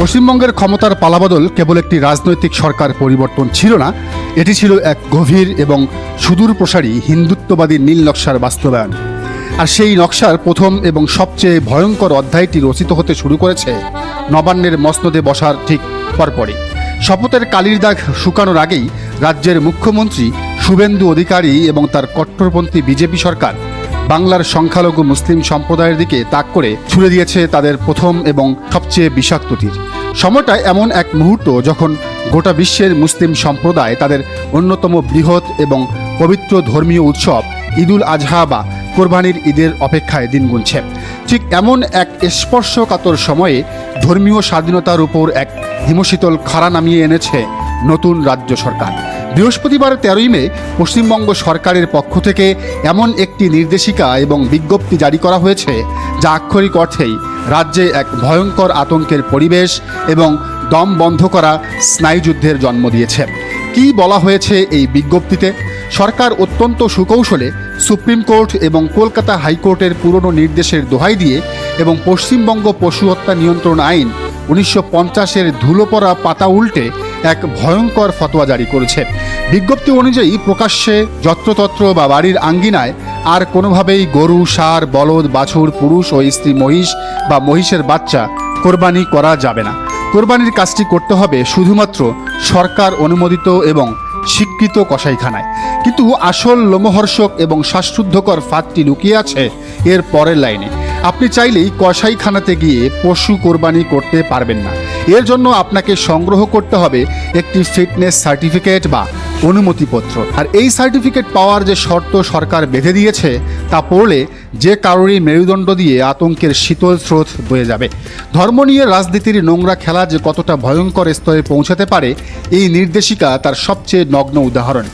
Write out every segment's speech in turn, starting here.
পশ্চিমবঙ্গের ক্ষমতার পালাবদল কেবল একটি রাজনৈতিক সরকার পরিবর্তন ছিল না, এটি ছিল এক গভীর এবং সুদূর প্রসারী হিন্দুত্ববাদী নীল নকশার বাস্তবায়ন। আর সেই নকশার প্রথম এবং সবচেয়ে ভয়ঙ্কর অধ্যায়টি রচিত হতে শুরু করেছে নবান্নের মসনদে বসার ঠিক পরপরই। শপথের কালির দাগ শুকানোর আগেই রাজ্যের মুখ্যমন্ত্রী শুভেন্দু অধিকারী এবং তার কট্টরপন্থী বিজেপি সরকার বাংলার সংখ্যালঘু মুসলিম সম্প্রদায়ের দিকে তাক করে ছুড়ে দিয়েছে তাদের প্রথম এবং সবচেয়ে বিষাক্ত তীর। সময়টা এমন এক মুহূর্ত যখন গোটা বিশ্বের মুসলিম সম্প্রদায় তাদের অন্যতম বৃহৎ এবং পবিত্র ধর্মীয় উৎসব ঈদুল আজহা বা কোরবানির ঈদের অপেক্ষায় দিন গুনছে। ঠিক এমন এক স্পর্শকাতর সময়ে ধর্মীয় স্বাধীনতার উপর এক হিমশীতল খাড়া নামিয়ে এনেছে নতুন রাজ্য সরকার। বৃহস্পতিবার 13ই মে পশ্চিমবঙ্গ সরকারের পক্ষ থেকে এমন একটি নির্দেশিকা এবং বিজ্ঞপ্তি জারি করা হয়েছে যা আক্ষরিক অর্থেই রাজ্যে এক ভয়ঙ্কর আতঙ্কের পরিবেশ এবং দম বন্ধ করা স্নায়ুযুদ্ধের জন্ম দিয়েছে। কি বলা হয়েছে এই বিজ্ঞপ্তিতে? সরকার অত্যন্ত সুকৌশলে সুপ্রিম কোর্ট এবং কলকাতা হাইকোর্টের পুরনো নির্দেশের দোহাই দিয়ে এবং পশ্চিমবঙ্গ পশু হত্যা নিয়ন্ত্রণ আইন 1950-এর ধুলো পড়া পাতা উল্টে এক ভয়ঙ্কর ফতোয়া জারি করেছে। বিজ্ঞপ্তি অনুযায়ী প্রকাশ্যে যত্রতত্র বা বাড়ির আঙ্গিনায় আর কোনোভাবেই গরু, ষাঁড়, বলদ, বাছুর, পুরুষ ও স্ত্রী মহিষ বা মহিষের বাচ্চা কোরবানি করা যাবে না। কোরবানির কাজটি করতে হবে শুধুমাত্র সরকার অনুমোদিত এবং স্বীকৃত কসাইখানায়। কিন্তু আসল লোমহর্ষক এবং শ্বাসরুদ্ধকর ফাঁদটি লুকিয়ে আছে এর পরের লাইনে। আপনি চাইলেই কসাইখানাতে গিয়ে পশু কোরবানি করতে পারবেন না। এর জন্য আপনাকে সংগ্রহ করতে হবে একটি ফিটনেস সার্টিফিকেট বা অনুমতিপত্র। আর এই সার্টিফিকেট পাওয়ার যে শর্ত সরকার বেঁধে দিয়েছে তা পড়লে যে কারোরই মেরুদণ্ড দিয়ে আতঙ্কের শীতল স্রোত বয়ে যাবে। ধর্ম নিয়ে রাজনীতির নোংরা খেলা যে কতটা ভয়ঙ্কর স্তরে পৌঁছাতে পারে এই নির্দেশিকা তার সবচেয়ে নগ্ন উদাহরণ।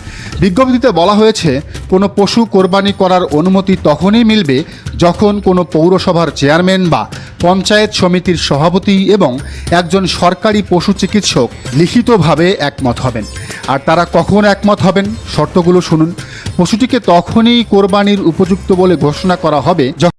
বিজ্ঞপ্তিতে বলা হয়েছে কোনো পশু কোরবানি করার অনুমতি তখনই মিলবে যখন কোনো পৌরসভার চেয়ারম্যান বা পঞ্চায়েত সমিতির সভাপতি এবং একজন সরকারি পশু চিকিৎসক লিখিতভাবে একমত হবেন। আর তারা কখন একমত হবেন? শর্তগুলো শুনুন। পশুটিকে তখনই কোরবানির উপযুক্ত বলে ঘোষণা করা হবে